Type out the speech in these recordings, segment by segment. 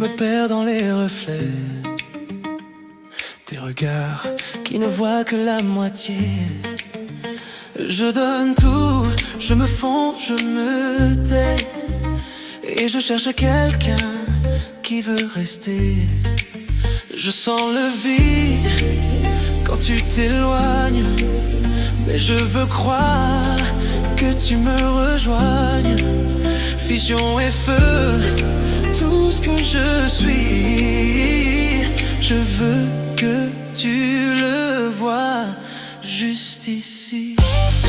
me perds dans les reflets. Tes regards qui ne voient que la moitié. Je donne tout, je me fonds, je me tais. Et je cherche quelqu'un qui veut rester. Je sens le vide quand tu t'éloignes, mais je veux croire que tu me rejoignes. Fission et feu, tout ce que je suis, je veux que tu le vois juste ici.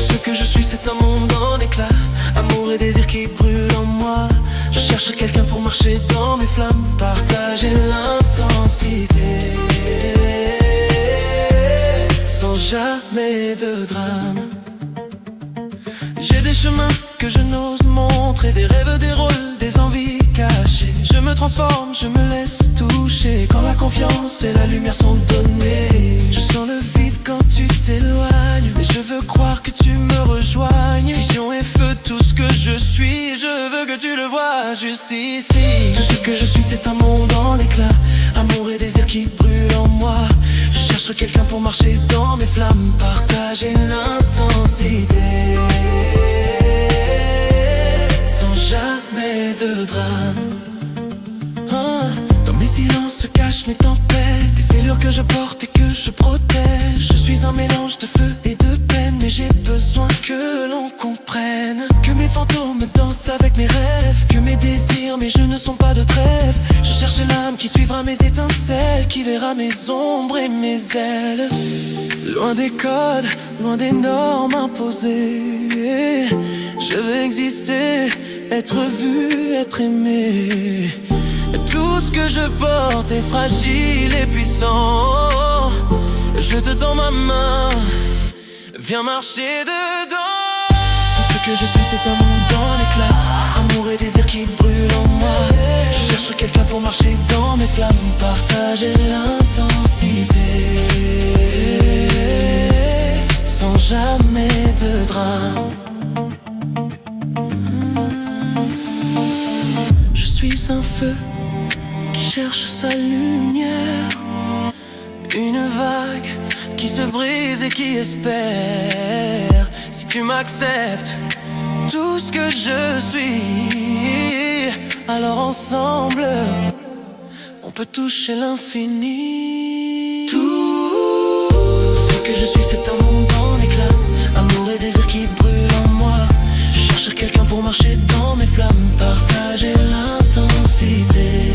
Ce que je suis, c'est un monde en éclats, amour et désir qui brûlent en moi. Je cherche quelqu'un pour marcher dans mes flammes, partager l'intensité, sans jamais de drame. J'ai des chemins que je n'ose montrer, des rêves, des rôles, des envies cachées. Je me transforme, je me laisse toucher quand la confiance et la lumière sont données. Je sens le vide quand tu t'éloignes, mais je veux croire que tu me rejoignes. Vision et feu, tout ce que je suis, je veux que tu le vois juste ici. Tout ce que je suis, c'est un monde en éclats, amour et désir qui brûlent en moi. Je cherche quelqu'un pour marcher dans mes flammes, partager l'intensité, sans jamais de drame. Dans mes silences se cachent mes tempêtes, des fêlures que je porte et que je protège. Je suis un mélange de feu et de peine, mais j'ai besoin que l'on comprenne que mes fantômes dansent avec mes rêves, que mes désirs, mes jeux ne sont pas de trêve. Je cherche l'âme qui suivra mes étincelles, qui verra mes ombres et mes ailes. Loin des codes, loin des normes imposées, je veux exister, être vu, être aimé. Tout ce que je porte est fragile et puissant. Je te tends ma main, viens marcher dedans. Tout ce que je suis, c'est un monde en éclats, amour et désir qui brûlent en moi. Je cherche quelqu'un pour marcher dans mes flammes, partager l'intensité, sans jamais de drame. Je suis un feu qui cherche sa lumière, une vague qui se brise et qui espère. Si tu m'acceptes, tout ce que je suis, alors ensemble, on peut toucher l'infini. Tout ce que je suis, c'est un monde en éclats, amour et désir qui brûlent en moi. Je cherche quelqu'un pour marcher dans mes flammes, partager l'intensité,